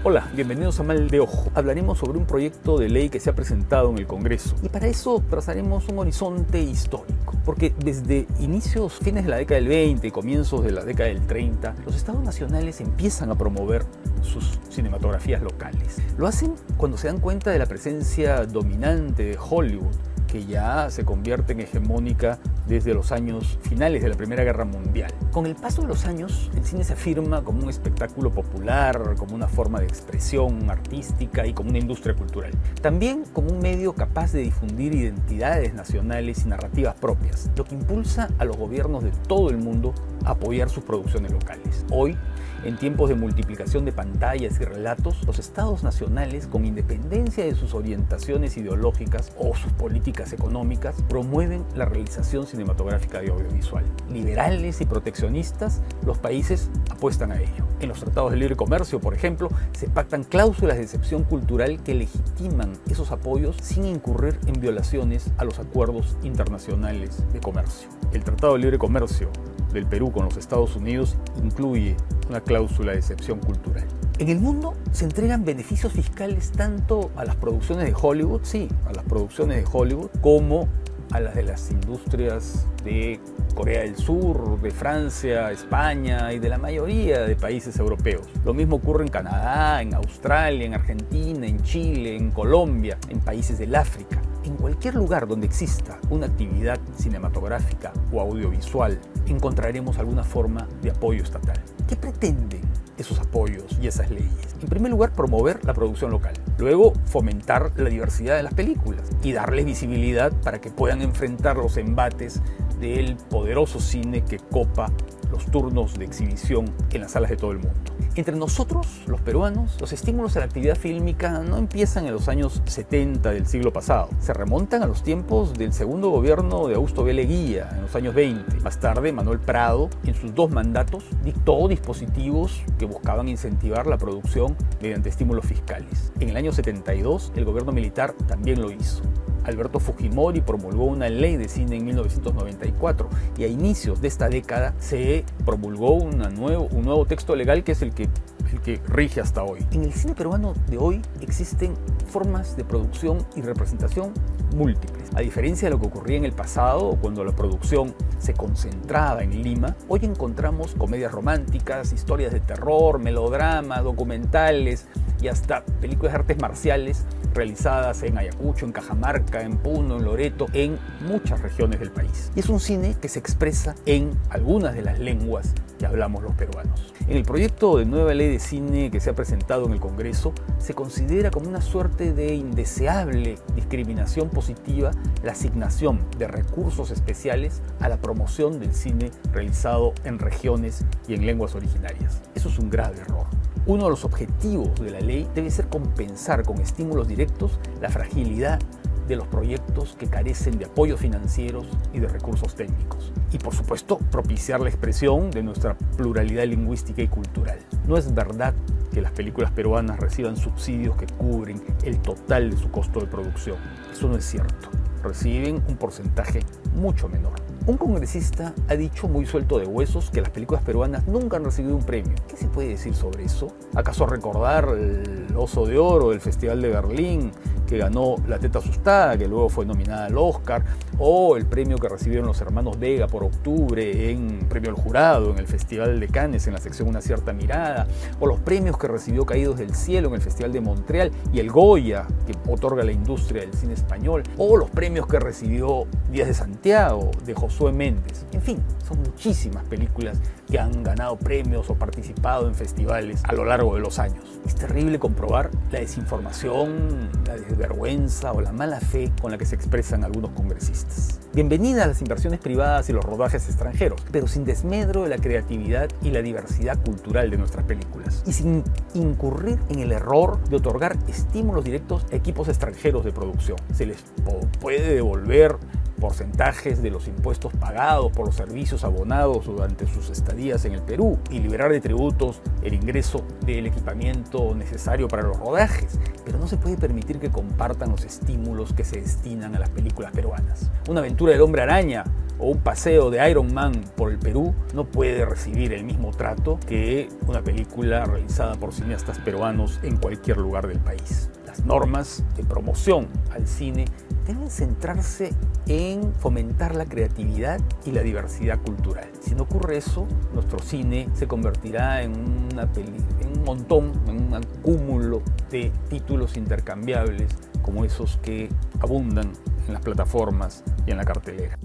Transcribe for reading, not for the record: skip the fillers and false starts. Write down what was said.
Hola, bienvenidos a Mal de Ojo. Hablaremos sobre un proyecto de ley que se ha presentado en el Congreso y para eso trazaremos un horizonte histórico, porque desde fines de la década del 20 y comienzos de la década del 30, los estados nacionales empiezan a promover sus cinematografías locales. Lo hacen cuando se dan cuenta de la presencia dominante de Hollywood, que ya se convierte en hegemónica desde los años finales de la Primera Guerra Mundial. Con el paso de los años, el cine se afirma como un espectáculo popular, como una forma de expresión artística y como una industria cultural. También como un medio capaz de difundir identidades nacionales y narrativas propias, lo que impulsa a los gobiernos de todo el mundo a apoyar sus producciones locales. Hoy, en tiempos de multiplicación de pantallas y relatos, los estados nacionales, con independencia de sus orientaciones ideológicas o sus políticas económicas, promueven la realización cinematográfica y audiovisual. Liberales y proteccionistas, los países apuestan a ello. En los tratados de libre comercio, por ejemplo, se pactan cláusulas de excepción cultural que legitiman esos apoyos sin incurrir en violaciones a los acuerdos internacionales de comercio. El Tratado de Libre Comercio del Perú con los Estados Unidos incluye una cláusula de excepción cultural. En el mundo se entregan beneficios fiscales tanto a las producciones de Hollywood, como a las de las industrias de Corea del Sur, de Francia, España y de la mayoría de países europeos. Lo mismo ocurre en Canadá, en Australia, en Argentina, en Chile, en Colombia, en países del África. En cualquier lugar donde exista una actividad cinematográfica o audiovisual, encontraremos alguna forma de apoyo estatal. ¿Qué pretenden esos apoyos y esas leyes? En primer lugar, promover la producción local. Luego, fomentar la diversidad de las películas y darles visibilidad para que puedan enfrentar los embates del poderoso cine que copa los turnos de exhibición en las salas de todo el mundo. Entre nosotros, los peruanos, los estímulos a la actividad fílmica no empiezan en los años 70 del siglo pasado. Se remontan a los tiempos del segundo gobierno de Augusto B. Leguía, en los años 20. Más tarde, Manuel Prado, en sus 2 mandatos, dictó dispositivos que buscaban incentivar la producción mediante estímulos fiscales. En el año 72, el gobierno militar también lo hizo. Alberto Fujimori promulgó una ley de cine en 1994 y a inicios de esta década se promulgó un nuevo texto legal que es el que rige hasta hoy. En el cine peruano de hoy existen formas de producción y representación múltiples. A diferencia de lo que ocurría en el pasado, cuando la producción se concentraba en Lima, hoy encontramos comedias románticas, historias de terror, melodramas, documentales y hasta películas de artes marciales realizadas en Ayacucho, en Cajamarca, en Puno, en Loreto, en muchas regiones del país. Y es un cine que se expresa en algunas de las lenguas que hablamos los peruanos. En el proyecto de nueva ley de cine que se ha presentado en el Congreso, se considera como una suerte de indeseable discriminación positiva la asignación de recursos especiales a la promoción del cine realizado en regiones y en lenguas originarias. Eso es un grave error. Uno de los objetivos de la ley debe ser compensar con estímulos directos la fragilidad de los proyectos que carecen de apoyos financieros y de recursos técnicos. Y por supuesto, propiciar la expresión de nuestra pluralidad lingüística y cultural. No es verdad que las películas peruanas reciban subsidios que cubren el total de su costo de producción. Eso no es cierto. Reciben un porcentaje mucho menor. Un congresista ha dicho muy suelto de huesos que las películas peruanas nunca han recibido un premio. ¿Qué se puede decir sobre eso? ¿Acaso recordar el Oso de Oro del Festival de Berlín, que ganó La Teta Asustada, que luego fue nominada al Oscar, o el premio que recibieron los hermanos Vega por Octubre en Premio al Jurado en el Festival de Cannes en la sección Una Cierta Mirada, o los premios que recibió Caídos del Cielo en el Festival de Montreal y el Goya, que otorga la industria del cine español, o los premios que recibió Días de Santiago de Josué Méndez? En fin, son muchísimas películas que han ganado premios o participado en festivales a lo largo de los años. Es terrible comprobar la desinformación, la desvergüenza o la mala fe con la que se expresan algunos congresistas. Bienvenida a las inversiones privadas y los rodajes extranjeros, pero sin desmedro de la creatividad y la diversidad cultural de nuestras películas. Y sin incurrir en el error de otorgar estímulos directos a equipos extranjeros de producción. Se les puede devolver porcentajes de los impuestos pagados por los servicios abonados durante sus estadías en el Perú y liberar de tributos el ingreso del equipamiento necesario para los rodajes, pero no se puede permitir que compartan los estímulos que se destinan a las películas peruanas. Una aventura del Hombre Araña o un paseo de Iron Man por el Perú no puede recibir el mismo trato que una película realizada por cineastas peruanos en cualquier lugar del país. Las normas de promoción al cine deben centrarse en fomentar la creatividad y la diversidad cultural. Si no ocurre eso, nuestro cine se convertirá en un montón, en un cúmulo de títulos intercambiables como esos que abundan en las plataformas y en la cartelera.